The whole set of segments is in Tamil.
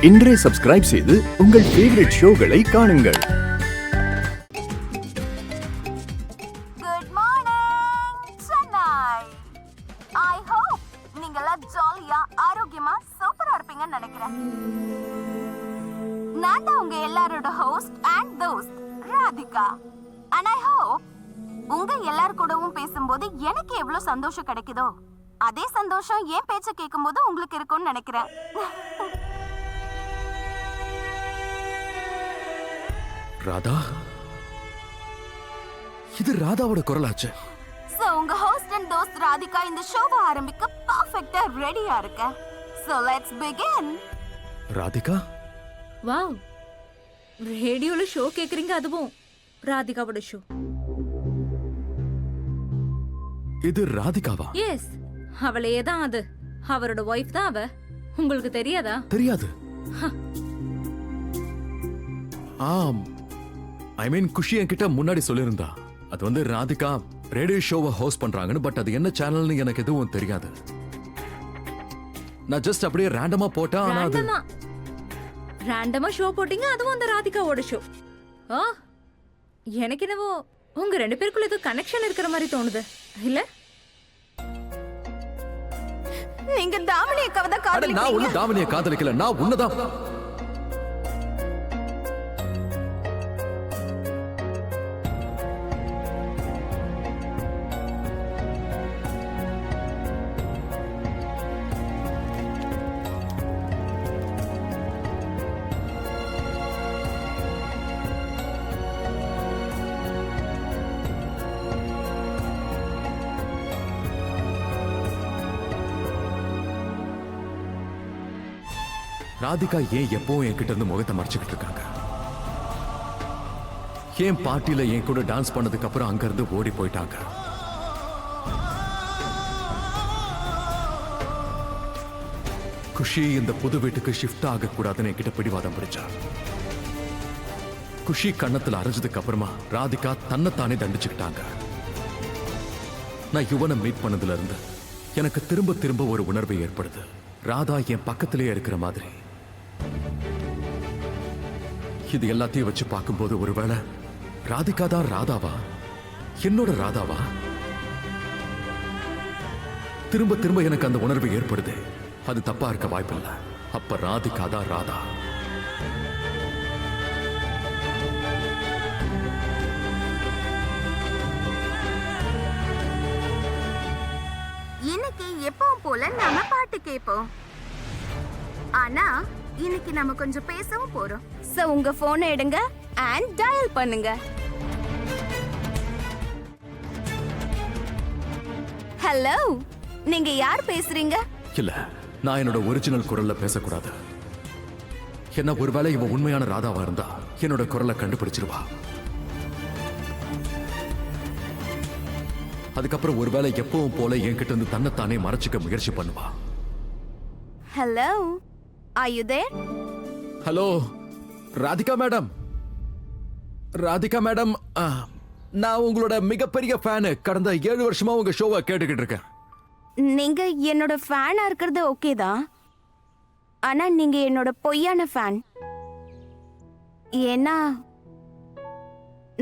இன்றே சப்ஸ்கிரைப் செய்து உங்கள் ஃபேவரட் ஷோகளை காணுங்கள். Good morning Chennai. I hope நீங்க எல்லாம் ஜாலியா ஆரோக்கியமா சூப்பரா இருப்பீங்கன்னு நினைக்கிறேன். நான் தான் உங்க எல்லாரோட ஹோஸ்ட் அண்ட் தோஸ்த் ராதிகா. அண்ட் ஐ ஹோப் உங்க எல்லார் கூடவும் பேசும்போது எனக்கு எவ்வளவு சந்தோஷம் கிடைக்குதோ அதே சந்தோஷம் என் பேச்ச கேட்கும்போது உங்களுக்கு இருக்கும்னு நினைக்கிறேன். ராதா, இது ராதாவோட குரலாச்சு. சோ உங்க ஹோஸ்ட் அண்ட் தோஸ்த் ராதிகா இந்த ஷோவை ஆரம்பிக்க பெர்ஃபெக்ட்டா ரெடியா இருக்க. So let's begin. Radhika, wow, ரேடியோல ஷோ கேக்குறீங்க, அதுவும் ராதிகாவோட ஷோ. இது ராதிகாவா? எஸ், அவளையே தான். அது அவரோட ஒய்ஃப் தான் அவ. உங்களுக்கு தெரியாதா? தெரியாது. ஆம், ஐ மீன் குஷி என்கிட்ட முன்னாடி சொல்லியிருந்தா அது வந்து ராதிகா ரேடியோ ஷோவை ஹோஸ்ட் பண்றாங்கன்னு. பட் அது என்ன சேனல்னு எனக்கு எதுவும் தெரியாது. நான் ஜஸ்ட் அப்படியே ரேண்டமா போட்டா. ஆனா அது ரேண்டமா ஷோ போட்டீங்க, அதுவும் அந்த ராதிகாவோட ஷோ. ஆ, எனக்கு என்னவோ உங்க ரெண்டு பேருக்குள்ள ஏதோ கனெக்ஷன் இருக்கிற மாதிரி தோணுது இல்ல? நீங்க தாமினிய கவத நான் காதலிக்கிறீங்க. ஒண்ணு தாமினிய காதலிக்கல, நான் உன்னதான். ராதிகா ஏன் எப்பவும் என்கிட்ட இருந்து முகத்தை மறைச்சுக்கிட்டு இருக்காங்க? ஏன் பார்ட்டியில என் கூட டான்ஸ் பண்ணதுக்கு அப்புறம் அங்க இருந்து ஓடி போயிட்டாங்க? குஷி இந்த புது வீட்டுக்கு ஷிஃப்ட் ஆக கூடாதுன்னு என்கிட்ட பிடிவாதம் பிடிச்சா. குஷி கண்ணத்துல அரைஞ்சதுக்கு அப்புறமா ராதிகா தன்னைத்தானே தண்டிச்சுக்கிட்டாங்க. நான் யுவனை மீட் பண்ணதுல இருந்து எனக்கு திரும்ப திரும்ப ஒரு உணர்வு ஏற்படுது. ராதா என் பக்கத்திலேயே இருக்கிற மாதிரி. இது எல்லாத்தையும் வச்சு பார்க்கும்போது ஒருவேளை ராதிகா தான் ராதாவா, என்னோட ராதாவா? திரும்ப திரும்ப எனக்கு அந்த உணர்வு ஏற்படுது. அது தப்பா இருக்க வாய்ப்பில்லை. அப்ப ராதிகா தான் ராதா. இன்னைக்கு எப்பவும் போல நாம பாட்டு கேட்போம். ஆனா இன்னைக்கு நாம கொஞ்சம் பேசவும் போறோம். சோ உங்க போனை எடுங்க அண்ட் டயல் பண்ணுங்க. ஹலோ, நீங்க யார் பேசுறீங்க? இல்ல, நான் என்னோட ஒரிஜினல் குரல்ல பேசக்கூடாது. என்ன ஒருவேளை இவன் உண்மையான ராதாவா இருந்தா என்னோட குரலை கண்டுபிடிச்சிருவா. அதுக்கப்புறம் ஒருவேளை எப்பவும் போல என்கிட்ட இருந்து தன்னைத்தானே மறைச்சிக்க முயற்சி பண்ணுவா. Hello, are you there? Hello Radhika madam. Radhika madam, நான் உங்களோட மிகப்பெரிய ஃபேனு. கடந்த 7 வருஷமா உங்க ஷோவை கேட்டுக்கிட்டு இருக்கேன். நீங்க என்னோட ஃபேனா இருக்கிறது ஓகே தான். ஆனா நீங்க என்னோட பொய்யான ஃபேன். ஏன்னா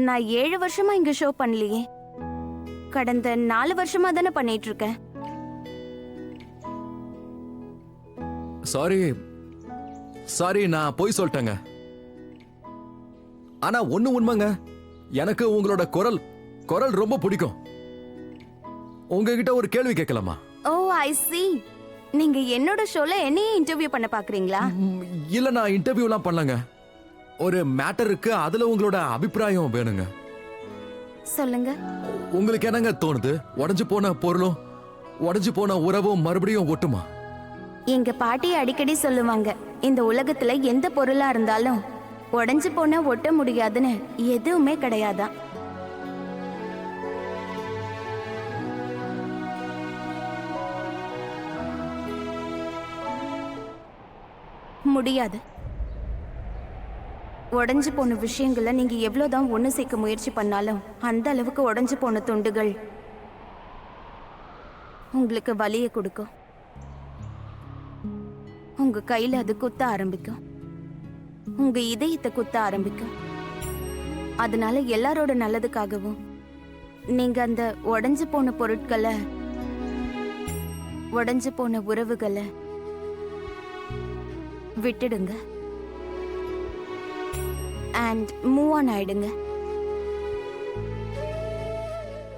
நான் 7 வருஷமா இங்க ஷோ பண்ணலையே. கடந்த 4 வருஷமா தானே பண்ணிட்டு இருக்கேன். சாரி, நான் போய் சொல்லிட்டேங்க. ஆனா ஒண்ணு உண்மைங்க, எனக்கு உங்களோட குரல் ரொம்ப பிடிக்கும். உங்ககிட்ட ஒரு கேள்வி கேட்கலாமா? ஓ ஐ see. நீங்க என்னோட ஷோல என்னையே இன்டர்வியூ பண்ண பாக்குறீங்களா? இல்ல, நான் இன்டர்வியூலாம் பண்ணலங்க. ஒரு மேட்டர் இருக்கு, அதுல உங்களோட அபிப்பிராயம் வேணுங்க. சொல்லுங்க. உங்களுக்கு என்னங்க தோணுது? உடைஞ்சு போன பொருளும் உடைஞ்சு போன உறவும் மறுபடியும் ஒட்டுமா? எங்க பாட்டி அடிக்கடி சொல்லுவாங்க, இந்த உலகத்துல எந்த பொருளா இருந்தாலும் உடைஞ்சு போன ஒட்ட முடியாதுன்னு எதுவுமே கிடையாதான். முடியாது. உடைஞ்சு போன விஷயங்களை நீங்க எவ்வளவுதான் ஒண்ணு சேர்க்க முயற்சி பண்ணாலும் அந்த அளவுக்கு உடைஞ்சு போன துண்டுகள் உங்களுக்கு வலியை கொடுக்கும். உங்க கையில அது குத்த ஆரம்பிக்கும். உங்க இதயத்தை குத்த ஆரம்பிக்கும். அதனால எல்லாரோட நல்லதுக்காகவும் நீங்க அந்த உடைஞ்சு போன பொருட்களை, உடைஞ்சு போன உறவுகளை விட்டுடுங்க அண்ட் மூவ் ஆன் ஆயிடுங்க.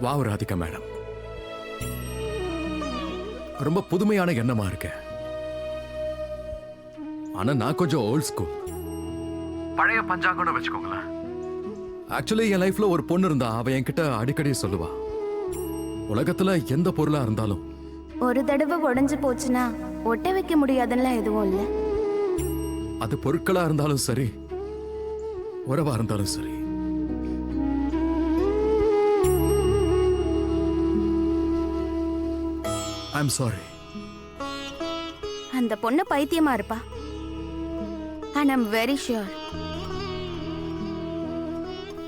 வாவ் ராதிகா மேடம், ரொம்ப புதுமையான எண்ணமா இருக்கு. ஆனா நான் கொஞ்சம் ஓல்ட் ஸ்கூல், பழைய பஞ்சாங்கம்னு வச்சுக்கோங்களேன். ஆக்சுவலி என் லைஃப்ல ஒரு பொண்ணு இருந்தா, அவ என்கிட்ட அடிக்கடி சொல்லுவா, உலகத்துல எந்த பொருளா இருந்தாலும் ஒரு தடவை உடைஞ்சு போச்சுன்னா ஒட்ட வைக்க முடியாதுன்னா எதுவும் இல்ல. அது பொருட்களா இருந்தாலும் சரி, உறவா இருந்தாலும் சரி. I'm sorry. அந்த பொண்ணு பைத்தியமா இருப்பா. அண்ட் ஐம் வெரி ஷியோர்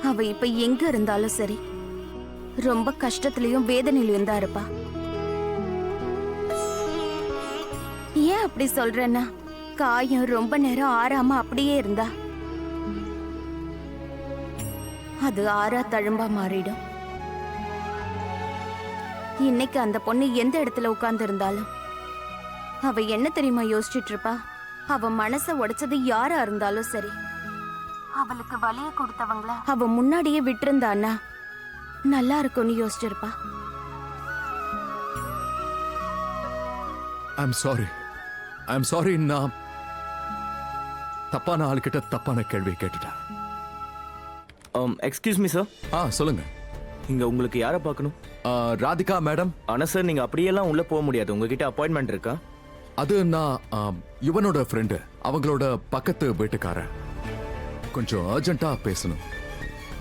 அவ இப்ப எங்க இருந்தாலும் சரி, ரொம்ப கஷ்டத்திலயும் வேதனையிலயும் தான் இருப்பா. ஏன் அப்படி சொல்றேன்னா, காயம் ரொம்ப நேரம் ஆறாம அப்படியே இருந்தா அது ஆறா தழும்பா மாறிடும். இன்னைக்கு அந்த பொண்ணு எந்த இடத்துல உட்கார்ந்து இருந்தாலும் அவ என்ன தெரியுமா யோசிச்சுட்டு இருப்பா? அவ மனச உடைச்சது யாரா இருந்தாலும் சரி, அவளுக்கு வலிய கொடுத்தவங்கள அவ முன்னாடியே விட்டிருந்தான்னா நல்லா இருக்கும்னு யோசிச்சிருப்பா. I'm sorry. I'm sorry. நான் தப்பான ஆளுக்கிட்ட தப்பான கேள்வி கேட்டுட்டேன். Excuse me sir. சொல்லுங்க. இங்க உங்களுக்கு யாரை பார்க்கணும்? ராதிகா மேடம். ஆனா சார், நீங்க அப்படியெல்லாம் உள்ள போக முடியாது. உங்ககிட்ட அப்பாயின்மெண்ட் இருக்கா? அது நான் யுவனோட ஃப்ரெண்டு, அவங்களோட பக்கத்து வீட்டுக்காரன். கொஞ்சம் அர்ஜென்ட்டா பேசணும்.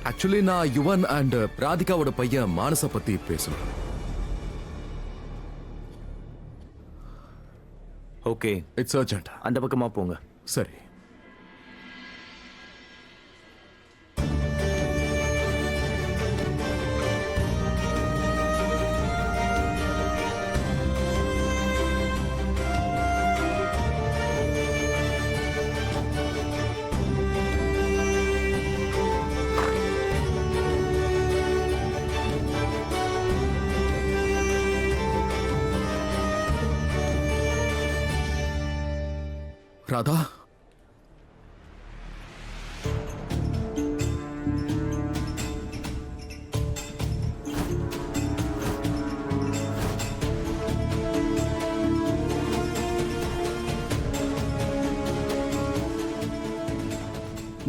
ஆக்சுவலி நான் யுவன் அண்ட் ராதிகாவோட பையன் மானச பத்தி பேசணும். Okay, it's urgent. அந்த பக்கமா போங்க. சரி. ராதா,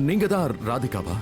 நீங்க தான் ராதிகாவா?